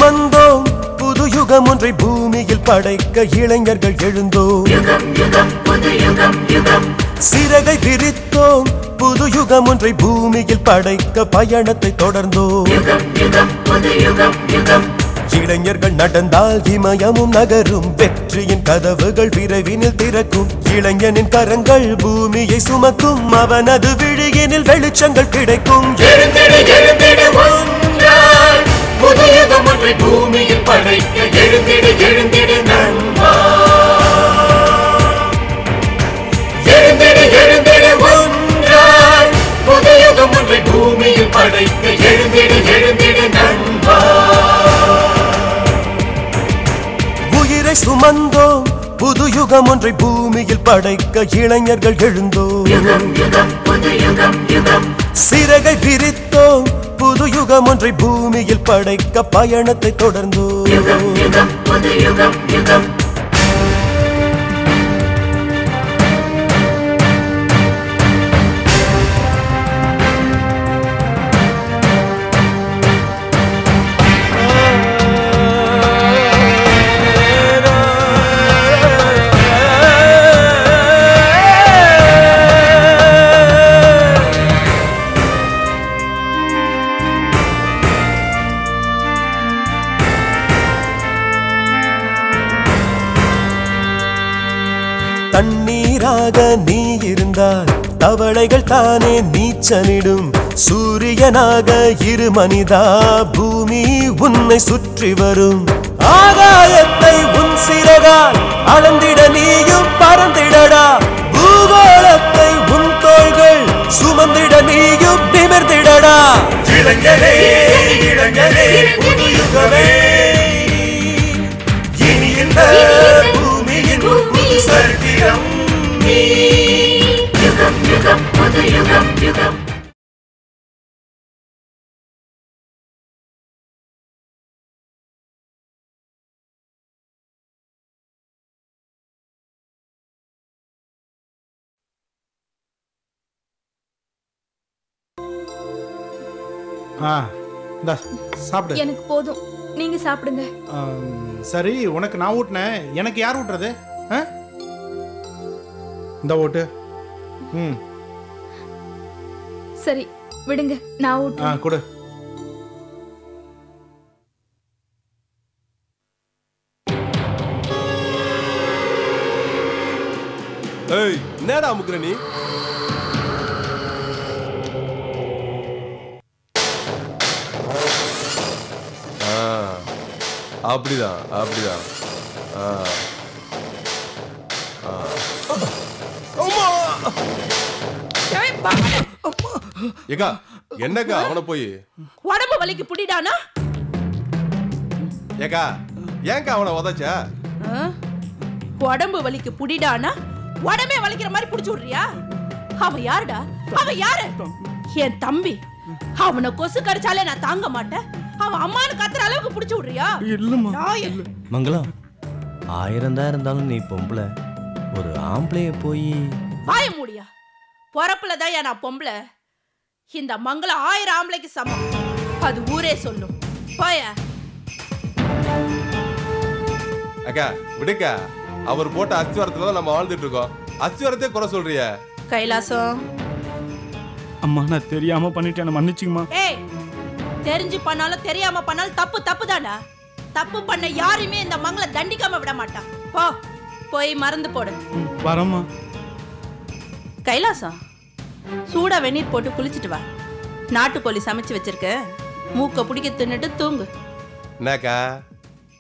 சுமந்தோம் புது யுகம் ஒன்றை பூமியில் படைக்க இளைஞர்கள் எழுந்தோம் சிறகை விரித்தோம் புது யுகம் ஒன்றை பூமியில் படைக்க பயணத்தை தொடர்ந்தோம் இளைஞர்கள் நடந்தால் இமயமும் நகரும் வெற்றியின் கதவுகள் விரைவினில் திறக்கும் இளைஞனின் கரங்கள் பூமியை சுமக்கும் அவனது விழியினில் வெளிச்சங்கள் கிடைக்கும் புது யுகம் ஒன்றை பூமியில் படைக்க எழுந்திடு எழுந்திடு நண்பா எழுந்திடு எழுந்திடு ஒன்றாய் புது யுகம் ஒன்றை பூமியில் படைக்க எழுந்திடு எழுந்திடு நண்பா உயிரை சுமந்தோம் புது யுகம் ஒன்றை பூமியில் படைக்க இளைஞர்கள் எழுந்தோம் சிறகை விரித்தோம் புது யுகம் ஒன்றை பூமியில் படைக்க பயணத்தை தொடர்ந்தோம் தண்ணீராக நீ இருந்தால் தவளைகள் தானே நீச்சலிடும் சூரியனாக இரு மனிதா பூமி உன்னை சுற்றி வரும் ஆகாயத்தை உன் சிறகால் அளந்திட நீயும் பறந்திடடா பூகோளத்தை உன் தோள்கள் சுமந்திட நீயும் நிமிர்ந்திடடா இளைஞரே இளைஞரே புது யுகமே இனி இந்த பூமியின் புது சரித்திரம் யுகம் யுகம் புது யுகம் யுகம் சாப்பிடு. எனக்கு போதும், நீங்க சாப்பிடுங்க. சரி, உனக்கு நான் ஊட்டினேன், எனக்கு யார் ஊட்டுறது? இந்த ஓட்டு. சரி விடுங்க, நான் ஊட்டுறேன். கொடு. ஏய், என்னடா அமுக்குற நீ? அப்படிதான் அப்படிதான். ஏக்கா, என்னக்கா அவனை போய் உடம்பு வலிக்கு புடிடானா? ஏக்கா, ஏன்க்கா அவனை உதைச்ச? உடம்பு வலிக்கு புடிடானா உடம்பே வலிக்கிற மாதிரி புடிச்சு விடுறியா? அவன் யாருடா? அவன் யாரு? என் தம்பி. அவனை கொசு கடிச்சாலே நான் தாங்க மாட்டேன். அவன் அம்மானு கத்துற அளவுக்கு புடிச்சு விடுறியா? இல்லம்மா. மங்களம், 1000 தான் இருந்தாலும் நீ பொம்பளை, ஒரு ஆம்பளைய போய் வாய மூடியா? பொறப்புலதான் நான் பொம்பளை. இந்த மங்களம் 1000 ஆம்பளைக்கு சமம். அது ஊரே சொல்லும். போய. அக்கா விடுக்கா, அவர் போட்ட அஸ்திவாரத்துல தான் நம்ம வாழ்ந்துட்டு இருக்கோம். அஸ்திவாரத்தை குறை சொல்றிய? கைலாசம், அம்மா நான் தெரியாம பண்ணிட்டேன், மன்னிச்சுங்கம்மா. ஏய், தெரிஞ்சு பண்ணாலும் தெரியாம பண்ணாலும் தப்பு தப்பு தானா? தப்பு பண்ண யாருமே இந்த மங்கள தண்டிக்காம விட மாட்டான். போ, போய் மறந்து போடு. வரமா. கைலாசம், சூடா வெந்நீர் போட்டு குளிச்சுட்டு வா. நாட்டுக்கோழி சமைச்சு வச்சிருக்க, மூக்க பிடிக்க தின்னுட்டு தூங்கு. என்னக்கா,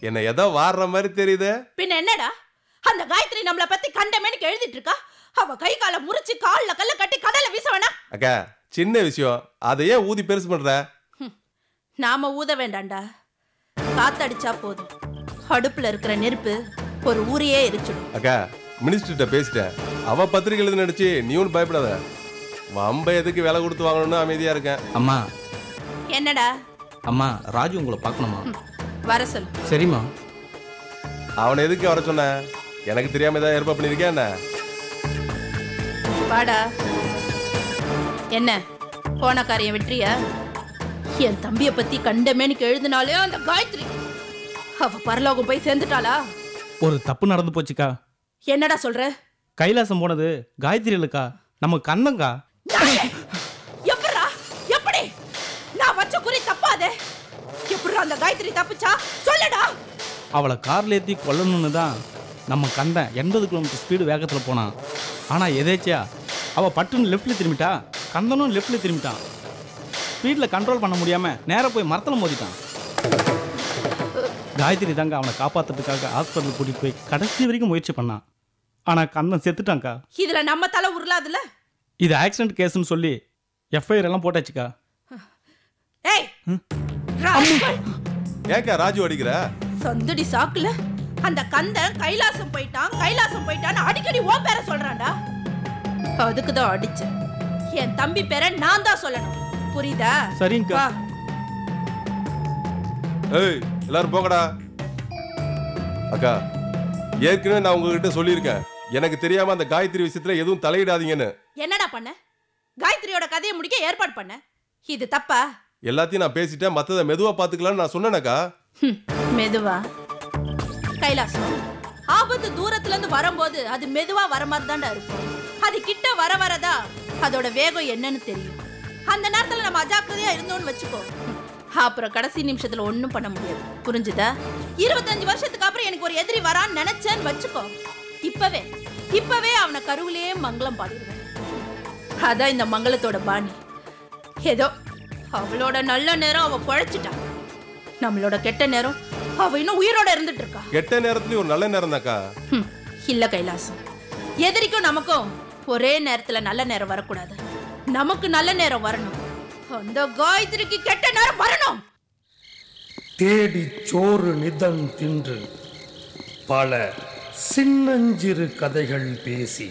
என்ன ஏதோ வாடுற மாதிரி தெரியுது? பின்ன என்னடா, அந்த காயத்ரி நம்மள பத்தி கண்டமேனுக்கு எழுதிட்டு இருக்கா. அவ கை கால முறிச்சு கால்ல கல்ல கட்டி கடல வீச வேணா? அக்கா, சின்ன விஷயம், அதையே ஊதி பெருசு பண்ற? நாம ஊத வேண்டாண்டா, காத்தடிச்சா போதும். அடுப்புல இருக்கிற நெருப்பு ஒரு ஊரையே எரிச்சிடும். அக்கா, மினிஸ்டர்கிட்ட பேசிட்டேன். அவ பத்திரிகை எழுதி நடிச்சு நீ ஒன்னும் பயப்படாத. வம்ப எதுக்கு விலை கொடுத்து வாங்கணும்னு அமைதியா இருக்கேன். அம்மா. என்னடா? அம்மா, ராஜு உங்களை பார்க்கணுமா? வர சொல்லு. சரிம்மா. அவனை எதுக்கு வர சொன்ன? எனக்கு தெரியாம ஏதாவது ஏற்பாடு பண்ணிருக்கேன் என்ன? வாடா. என்ன போன காரியம் வெற்றியா? என் தம்பிய பத்தி கண்டமேனுக்கு எழுதினாலே அந்த காயத்ரி அவ பரலோகம் போய் சேர்ந்துட்டாளா? ஒரு தப்பு நடந்து போச்சுக்கா. என்னடா சொல்ற? கைலாசம் போனது காயத்ரி இல்லக்கா, நம்ம கண்ணங்கா. எப்படா? எப்படி? நான் வச்ச குறி தப்பாதே. எப்படி அந்த காயத்ரி தப்பிச்சா சொல்லடா. அவளை கார்ல ஏற்றி கொல்லணும்னு தான் நம்ம கந்தன் 80 கிலோமீட்டர் ஸ்பீடு வேகத்தில் போனான். ஆனால் எதேச்சியா அவள் பட்டுன்னு லெஃப்டில் திரும்பிட்டா, கந்தனும் லெஃப்டில் திரும்பிட்டான். ஸ்பீடில் கண்ட்ரோல் பண்ண முடியாமல் நேராக போய் மரத்தில் மோதிட்டான். காயத்ரி தாங்க அவனை காப்பாற்றுறதுக்காக ஹாஸ்பிட்டலுக்கு கூட்டிகிட்டு போய் கடைசி வரைக்கும் முயற்சி பண்ணான். ஆனால் கந்தன் செத்துட்டாங்க்கா. இதுல நம்ம தலை உருளாதுல. இது ஆக்சிடென்ட் கேஸ்ன்னு சொல்லி எஃப்ஐஆர் எல்லாம் போட்டாச்சுக்கா. ஏய் ராஜு, ஏக்கா ராஜு அடிக்கிற? சந்தடி சாக்குல அந்த கந்தன் கைலாசம் போயிட்டான்னு அடிக்கடி உன் பேரை சொல்றான்டா. அதுக்குதான் அடிச்சேன். என் தம்பி பேரை நான் தான் சொல்லணும், புரியுதா? சரிங்கக்கா. ஏய் எல்லாரும் போங்கடா. அக்கா ஏற்கனவே நான் உங்ககிட்ட சொல்லியிருக்கேன், எனக்கு தெரியாம அந்த காயத்ரி விஷயத்துல எதுவும் தலையிடாதீங்கன்னு. என்னடா பண்ண? காயத்ரியோட கதையை முடிக்க ஏற்பாடு பண்ண. இது தப்பா? எல்லாத்தையும் நான் பேசிட்டேன், மத்தத மெதுவா பாத்துக்கலாம்னு நான் சொன்னேனக்கா. மெதுவா? கைலாசம் ஆபத்து தூரத்துல இருந்து வரும்போது அது மெதுவா வர மாதிரி தான்டா இருக்கும். அது கிட்ட வர வரதா அதோட வேகம் என்னன்னு தெரியும். அந்த நேரத்துல நம்ம அஜாக்கிரதையா இருந்தோம்னு வச்சுக்கோ, அப்புறம் கடைசி நிமிஷத்துல ஒண்ணும் பண்ண முடியாது, புரிஞ்சுதா? 25 வருஷத்துக்கு அப்புறம் எனக்கு ஒரு எதிரி வரான்னு நினைச்சேன்னு வச்சுக்கோ, இப்பவே அவனை கருவிலேயே மங்களம் பாடிடுவேன். அதான் இந்த மங்களத்தோட பாணி. ஏதோ அவளோட நல்ல நேரம் அவ பழைச்சிட்டான், நம்மளோட கெட்ட நேரம் அவ இன்னும் உயிரோட இருந்துட்டு இருக்கா. கெட்ட நேரத்துலயும் ஒரு நல்ல நேரம் தாக்கா. இல்ல கைலாசம், எதிரிக்கும் நமக்கும் ஒரே நேரத்துல நல்ல நேரம் வரக்கூடாது. நமக்கு நல்ல நேரம் வரணும், அந்த காயத்ரிக்கு கெட்ட நேரம் வரணும். தேடி சோறு நிதம் தின்று பல சின்னஞ்சிறு கதைகள் பேசி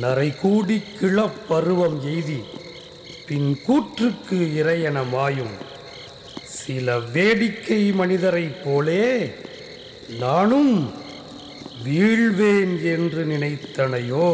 நரை கூடி கிளப்பருவம் எய்தி பின் கூற்றுக்கு இறையென மாயும் சில வேடிக்கை மனிதரைப் போலே நானும் வீழ்வேன் என்று நினைத்தனையோ?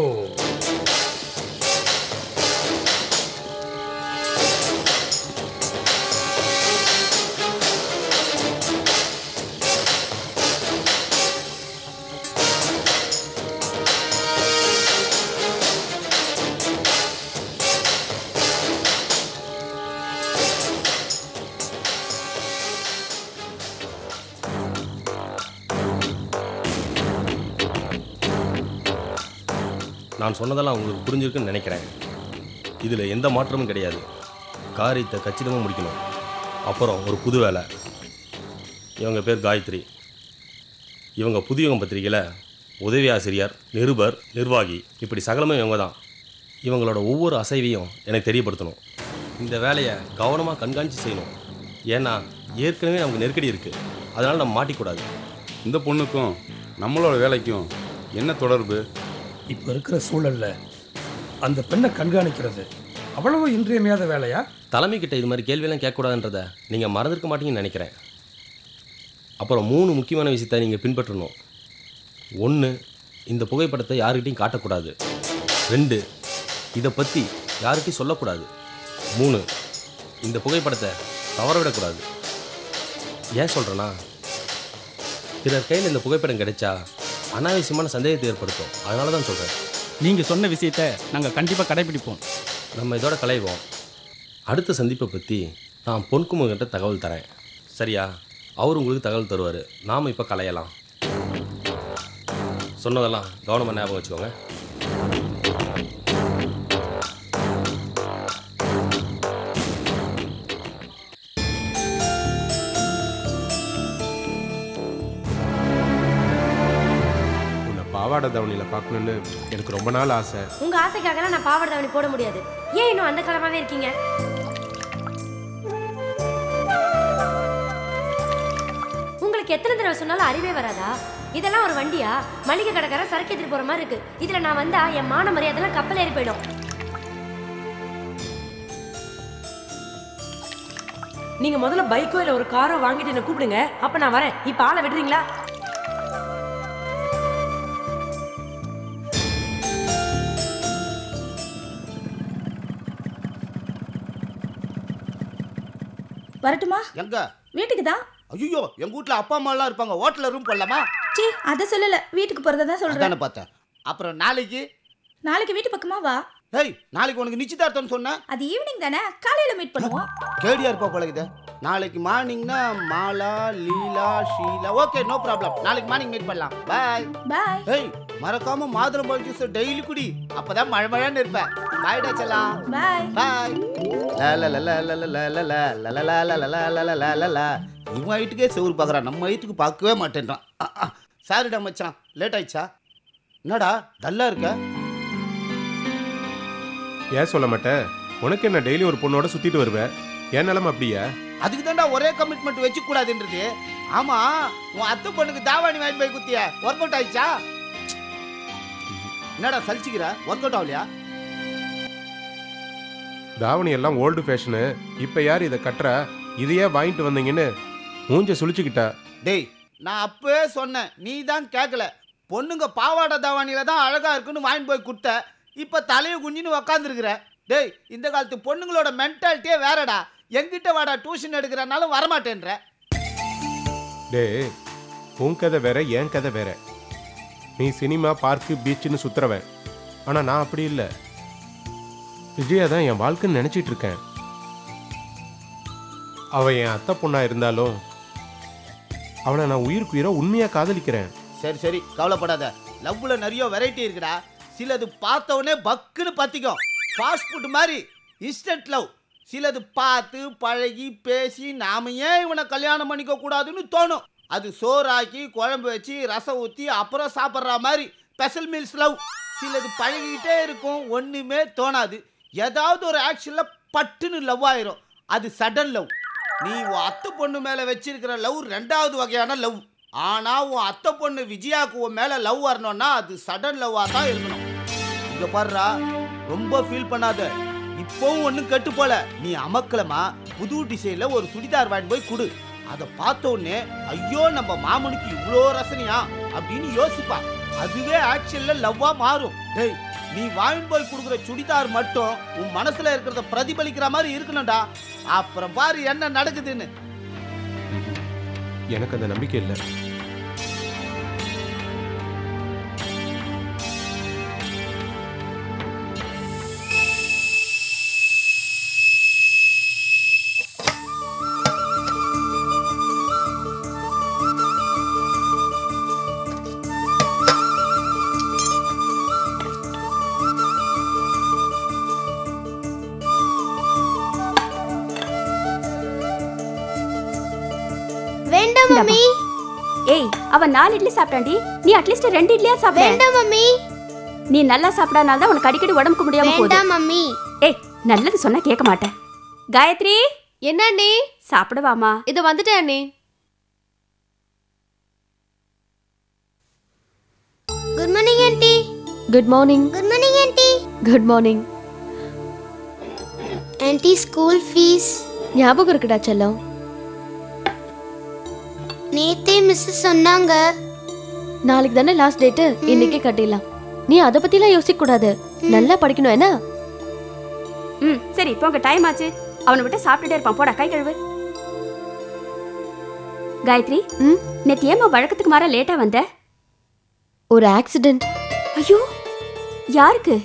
நான் சொன்னதெல்லாம் உங்களுக்கு புரிஞ்சிருக்குன்னு நினைக்கிறேன். இதில் எந்த மாற்றமும் கிடையாது. காரியத்தை கச்சிதமாக முடிக்கணும். அப்புறம் ஒரு புது வேலை. இவங்க பேர் காயத்ரி. இவங்க புதியவங்க பத்திரிகையில் உதவி ஆசிரியர், நிருபர், நிர்வாகி, இப்படி சகலமே இவங்க தான். இவங்களோட ஒவ்வொரு அசைவையும் எனக்கு தெரியப்படுத்தணும். இந்த வேலையை கவனமாக கண்காணித்து செய்யணும். ஏன்னா ஏற்கனவே நமக்கு நெருக்கடி இருக்குது, அதனால் நம்ம மாட்டிக்கூடாது. இந்த பொண்ணுக்கும் நம்மளோட வேலைக்கும் என்ன தொடர்பு? இப்போ இருக்கிற சூழல்ல அந்த பெண்ணை கண்காணிக்கிறது அவ்வளவு இன்றியமையாத வேலையா? தலைமைக்கிட்ட இது மாதிரி கேள்வியெல்லாம் கேட்கக்கூடாதுன்றதை நீங்கள் மறந்துருக்க மாட்டீங்கன்னு நினைக்கிறேன். அப்புறம் 3 முக்கியமான விஷயத்தை நீங்கள் பின்பற்றணும். 1, இந்த புகைப்படத்தை யாருக்கிட்டையும் காட்டக்கூடாது. 2, இதை பற்றி யார்கிட்டையும் சொல்லக்கூடாது. 3, இந்த புகைப்படத்தை தவற விடக்கூடாது. ஏன் சொல்கிறேன்னா, பிறர் கையில் இந்த புகைப்படம் கிடைச்சா அனாவசியமான சந்தேகத்தை ஏற்படுத்தும். அதனால தான் சொல்கிறேன். நீங்கள் சொன்ன விஷயத்தை நாங்கள் கண்டிப்பாக கடைபிடிப்போம். நம்ம இதோட கலைவோம். அடுத்த சந்திப்பை பற்றி நான் பொன்குமர்கிட்ட தகவல் தரேன், சரியா? அவர் உங்களுக்கு தகவல் தருவார். நாம் இப்போ கலையலாம். சொன்னதெல்லாம் கவனமாக ஞாபகம் வச்சுக்கோங்க. பாவாடை தாவணியில பார்க்கணும்னு எனக்கு ரொம்ப நாள் ஆசை. உங்க ஆசைக்காக நான் பாவாடை தாவணி போட முடியாது. ஏன் இன்னும் அந்த காலமாவே இருக்கீங்க? உங்களுக்கு எத்தனை தடவை சொன்னாலும் அறிவே வராதா? இதெல்லாம் ஒரு வண்டியா? மளிகை கடைக்கார சரக்கு ஏற்றிட்டு போற மாதிரி இருக்கு. இதுல நான் வந்தா என் மான மரியாதைலாம் கப்பல் ஏறி போயிடும். நீங்க முதல்ல பைக்கோ இல்ல ஒரு காரோ வாங்கிட்டு என்ன கூப்பிடுங்க, அப்ப நான் வரேன். இப்ப ஆளை விடுறீங்களா? வரட்டுமா? எங்க? வீட்டுக்கு தான். ஐயோ எங்க வீட்ல அப்பா அம்மா எல்லாம் இருப்பாங்க, ஹோட்டல்ல ரூம் போடலாமா? சீ அத சொல்லல, வீட்டுக்கு போறத தான் சொல்றேன். அதானே பார்த்தேன். அப்புறம் நாளைக்கு வீட்டு பக்கமா வா. ஏய் நாளைக்கு உனக்கு நிச்சயதார்த்தம் சொன்னேன். அது ஈவினிங் தானே, காலையில மீட் பண்ணுவோம். கேடியா இருப்பா பழகுது. நாளைக்கு மார்னிங்னா மாலா லீலா ஷீலா ஓகே நோ ப்ராப்ளம். நாளைக்கு மார்னிங் மீட் பண்ணலாம். பாய் பாய். ஏய் மறக்காம மாதுளம்பழம் ஜூஸ் டெய்லி குடி, அப்பதான் மழை மழைன்னு இருப்ப. பாய்டா செல்லாம். பாய் பாய். இவன் ஹைட்டுக்கே செவுரு பார்க்குறான், நம்ம ஹைட்டுக்கு பார்க்கவே மாட்டேன்றான். சாரிடா மச்சான், லேட் ஆயிடுச்சா? என்னடா டல்லா இருக்க? ஏன் சொல்ல மாட்டேன்? உனக்கு என்ன டெய்லி ஒரு பொண்ணோட சுத்திட்டு வருவேன், என் நிலைமை அப்படியா? அதுக்கு தான்டா ஒரே கமிட்மெண்ட் வச்சு கூடாதுன்றது. ஆமா உன் அத்தை பொண்ணுக்கு தாவாணி வாங்கி போய் குத்திய, ஒர்க் அவுட் ஆயிடுச்சா? என்னடா சலிச்சுக்கிற, ஒர்க் அவுட் ஆகலையா? தாவணி எல்லாம் ஓல்டு ஃபேஷனு, இப்போ யார் இதை கட்டுறா? இதையே வாங்கிட்டு வந்தீங்கன்னு மூஞ்ச சுழிச்சுக்கிட்டா. டேய் நான் அப்பவே சொன்னேன், நீ தான் கேட்கல. பொண்ணுங்க பாவாடை தாவாணியில தான் அழகா இருக்குன்னு வாங்கி போய் கொடுத்த, இப்போ தலையை குஞ்சின்னு உக்காந்துருக்குற. டேய் இந்த காலத்து பொண்ணுங்களோட மென்டாலிட்டியே வேறடா. எங்கிட்ட வாடா டியூஷன் எடுக்கிறனாலும் வரமாட்டேன்ற. டே உன் கதை வேற, என் கதை வேற. நீ சினிமா பார்க்கு பீச்சுன்னு சுத்துறவன், ஆனால் நான் அப்படி இல்லை. விஜயா தான் என் வாழ்க்கைன்னு நினச்சிட்டு இருக்கேன். அவள் என் அத்தை பொண்ணா இருந்தாலும் அவளை நான் உயிருக்கு உயிரை உண்மையாக காதலிக்கிறேன். சரி சரி கவலைப்படாத, லவ்ல நிறைய வெரைட்டி இருக்குடா. சிலது பார்த்த உடனே பக்குன்னு பத்திக்கும், ஃபாஸ்ட் ஃபுட் மாதிரி இன்ஸ்டன்ட் லவ். சிலது பார்த்து பழகி பேசி நாம ஏன் இவனை கல்யாணம் பண்ணிக்க கூடாதுன்னு தோணும். அது சோறாக்கி குழம்பு வச்சு ரசம் ஊற்றி அப்புறம் சாப்பிட்ற மாதிரி ஸ்பெஷல் மீல்ஸ் லவ். சிலது பழகிக்கிட்டே இருக்கும், ஒன்றுமே தோணாது. ஏதாவது ஒரு ஆக்ஷனில் பட்டுன்னு லவ் ஆயிரும், அது சடன் லவ். நீ உன் அத்தை பொண்ணு மேலே வச்சிருக்கிற லவ் ரெண்டாவது வகையான லவ். ஆனால் உன் அத்தை பொண்ணு விஜயாவுக்கு உன் மேலே லவ் வரணும்னா அது சடன் லவ்வாக தான் இருக்கணும். இங்கே பாடுறா, ரொம்ப ஃபீல் பண்ணாத. இப்போவும் ஒன்றும் கெட்டு போல. நீ அமக்கலமா புது டிசைனில் ஒரு சுடிதார் வாங்கி போய் கொடு. அதை பார்த்த உடனே ஐயோ நம்ம மாமனுக்கு இவ்வளோ ரசனையா அப்படின்னு யோசிப்பா. அதுவே ஆக்ஷனில் லவ்வாக மாறும். டேய் நீ வாங்கி போய் கொடுக்குற சுடிதார் மட்டும் உன் மனசுல இருக்கிறத பிரதிபலிக்கிற மாதிரி இருக்கணும்டா. அப்புறம் பாரு என்ன நடக்குதுன்னு. எனக்கு அந்த நம்பிக்கை இல்லை. வேண்டாம் மம்மி. ஏய் அவ 4 இட்லி சாப்பிட்டாண்டி, நீ அட்லீஸ்ட் 2 இட்லியா சாப்பிடு. வேண்டாம் மம்மி. நீ நல்லா சாப்பிடாதனால தான் உனக்கு அடிக்கடி உடம்புக்கு முடியாம போகுது. வேண்டாம் மம்மி. ஏய் நல்லது சொன்னா கேட்க மாட்டேன். காயத்ரி என்ன அண்ணி? சாப்பிடுவாமா? இது வந்துட்டேன் அண்ணி. Good morning aunty. Good morning. Good morning aunty. Good morning. Aunty school fees ஞாபகம் இருக்குடா செல்லம்? நேத்தே மிஸ் சொன்னாங்க. நாளைக்கு தானே லாஸ்ட் டேட், இன்னைக்கே கட்டிடலாம். நீ அதை பத்திலாம் யோசிக்க கூடாது, நல்லா படிக்கணும் என்ன? சரி இப்போ உங்க டைம் ஆச்சு. அவனை விட்டு சாப்பிட்டுட்டே இருப்பான், போடா கை கழுவு. காயத்ரி நேத்து ஏமா வழக்கத்துக்கு மாற லேட்டா வந்த? ஒரு ஆக்சிடென்ட். ஐயோ யாருக்கு?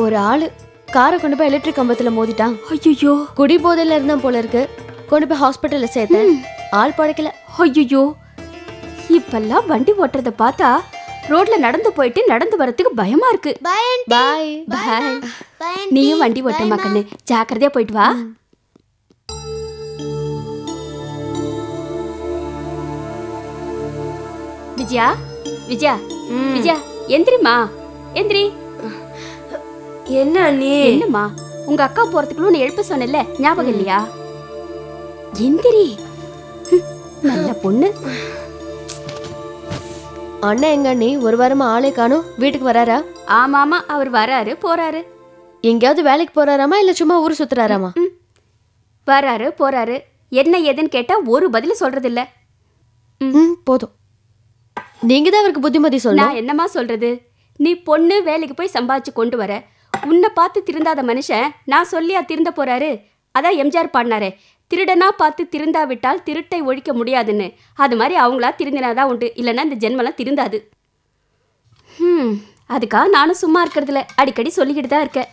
ஒரு ஆளு காரை கொண்டு போய் எலக்ட்ரிக் கம்பத்துல மோதிட்டான். ஐயோ குடி போதையில இருந்தான் போல இருக்கு. கொண்டு போய் ஹாஸ்பிட்டல்ல சேர்த்தேன், ஆள் படைக்கல. ஐயோ இப்பெல்லாம் வண்டி ஓட்டுறத பார்த்தா ரோட்ல நடந்து போயிட்டு நடந்து வரதுக்கு பயமா இருக்கு. பாய் பாய். நீயும் வண்டி ஓட்டுமா கண்ணு, ஜாக்கிரதையா போயிட்டு வா. விஜயா விஜயா விஜயா எந்திரிமா, எந்திரி. என்ன அண்ணி? என்னம்மா உங்க அக்கா போறதுக்குள்ள உன்னை எழுப்ப சொன்னல, ஞாபகம் இல்லையா? எந்திரி. நல்ல பொண்ணு. அண்ணன் எங்க அண்ணி? ஒரு வாரமா ஆளே காணும், வீட்டுக்கு வராரா? ஆமாமா அவர் வராரு போறாரு. எங்கேயாவது வேலைக்கு போறாராமா இல்ல சும்மா ஊர் சுத்துறாராமா? வராரு போறாரு. என்ன ஏதுன்னு கேட்டா ஒரு பதில் சொல்றது இல்ல. போதும், நீங்க தான் அவருக்கு புத்திமதி சொல்லணும். நான் என்னமா சொல்றது? நீ பொண்ணு வேலைக்கு போய் சம்பாதிச்சு கொண்டு வர, உன்னை பார்த்து திருந்தாத மனுஷன் நான் சொல்லியா திருந்த போறாரு? அதான் எம்ஜிஆர் பாடினாரு, திருடனா பார்த்து திருந்தாவிட்டால் திருட்டை ஒழிக்க முடியாதுன்னு. அது மாதிரி அவங்களா திருந்தினாதான் உண்டு, இல்லைன்னா இந்த ஜென்மெல்லாம் திருந்தாது. அதுக்காக நானும் சும்மா இருக்கிறதுல அடிக்கடி சொல்லிக்கிட்டு தான் இருக்கேன்.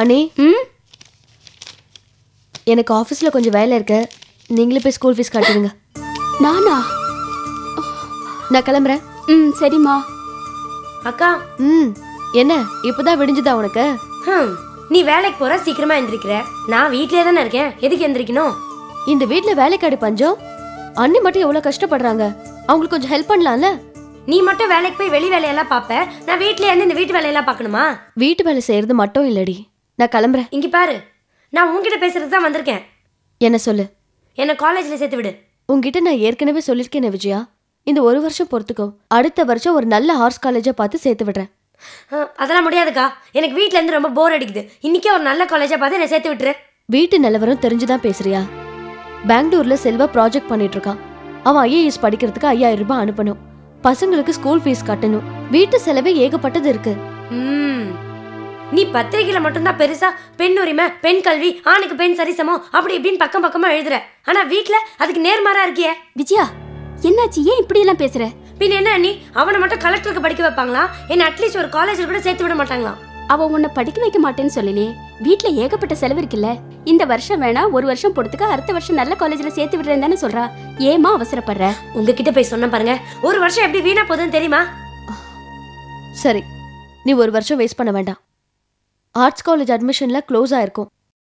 அண்ணே, எனக்கு ஆஃபீஸில் கொஞ்சம் வேலை இருக்கு, நீங்களே போய் ஸ்கூல் ஃபீஸ் கட்டிடுங்க. நானா? நான் கிளம்புறேன். சரிம்மா. அக்கா. என்ன இப்போதான் விடிஞ்சுதா உனக்கு? நீ வேலைக்கு போற, சீக்கிரமா எந்திரிக்கிற. நான் வீட்லயே தானே இருக்கேன், எதுக்கு எந்திரிக்கணும்? இந்த வீட்ல வேலைக்காடி பஞ்சம். அண்ணி மட்டும் எவ்வளவு கஷ்டப்படுறாங்க, அவங்களுக்கு கொஞ்சம் ஹெல்ப் பண்ணலாம்ல. நீ மட்டும் வேலைக்கு போய் வெளி வேலையெல்லாம் பாப்ப, நான் வீட்லயே இருந்து இந்த வீட்டு வேலையெல்லாம் பார்க்கணுமா? வீட்டு வேலை செய்யறது மட்டும் இல்லடி, நான் கிளம்புறேன். இங்க பாரு, நான் உன்கிட்ட பேசுறதுக்கு தான் வந்திருக்கேன். என்ன சொல்லு? என்ன காலேஜ்ல சேர்த்து விடு. உன்கிட்ட நான் ஏற்கனவே சொல்லிருக்கேன் விஜயா, இந்த ஒரு வருஷம் பொறுத்துக்கோ, அடுத்த வருஷம் ஒரு நல்ல ஆர்ட்ஸ் காலேஜா பார்த்து சேர்த்து விடுறேன். அதெல்லாம் முடியாதுக்கா, எனக்கு வீட்ல இருந்து ரொம்ப போர் அடிக்குது. இன்னைக்கே ஒரு நல்ல காலேஜா பார்த்து என்ன சேர்த்து விட்டுரு. வீட்டு நிலவரம் தெரிஞ்சுதான் பேசுறியா? பெங்களூர்ல செல்வா ப்ராஜெக்ட் பண்ணிட்டு இருக்கான். அவன் ஐஏஎஸ் படிக்கிறதுக்கு 5000 ரூபாய் அனுப்பணும், பசங்களுக்கு ஸ்கூல் ஃபீஸ் கட்டணும், வீட்டு செலவே ஏகப்பட்டது இருக்கு. நீ பத்திரிகையில மட்டும்தான் பெருசா பெண் உரிமை, பெண் கல்வி, ஆணுக்கு பெண் சரிசமம் அப்படி இப்படின்னு பக்கம் பக்கமா எழுதுற. ஆனா வீட்ல அதுக்கு நேர்மாறா இருக்கியே. விஜயா, என்னாச்சு? ஏன் இப்படி எல்லாம் பேசுற? பின் என்ன நீ அவனை மட்டும் கலெக்டருக்கு படிக்க வைப்பாங்களா? என்ன அட்லீஸ்ட் ஒரு காலேஜில் கூட சேர்த்து விட மாட்டாங்களா? அவ உன்னை படிக்க வைக்க மாட்டேன்னு சொல்லலையே. வீட்ல ஏகப்பட்ட செலவு இருக்குல்ல. இந்த வருஷம் வேணா ஒரு வருஷம் பொறுத்துக்க, அடுத்த வருஷம் நல்ல காலேஜ்ல சேர்த்து விடுறேன்னு தானே சொல்றா. ஏமா அவசரப்படுற? உங்ககிட்ட போய் சொன்ன பாருங்க, ஒரு வருஷம் எப்படி வீணா போகுதுன்னு தெரியுமா? சரி, நீ ஒரு வருஷம் வேஸ்ட் பண்ண வேண்டாம். ஆர்ட்ஸ் காலேஜ் அட்மிஷன்ல க்ளோஸ் ஆயிருக்கும்,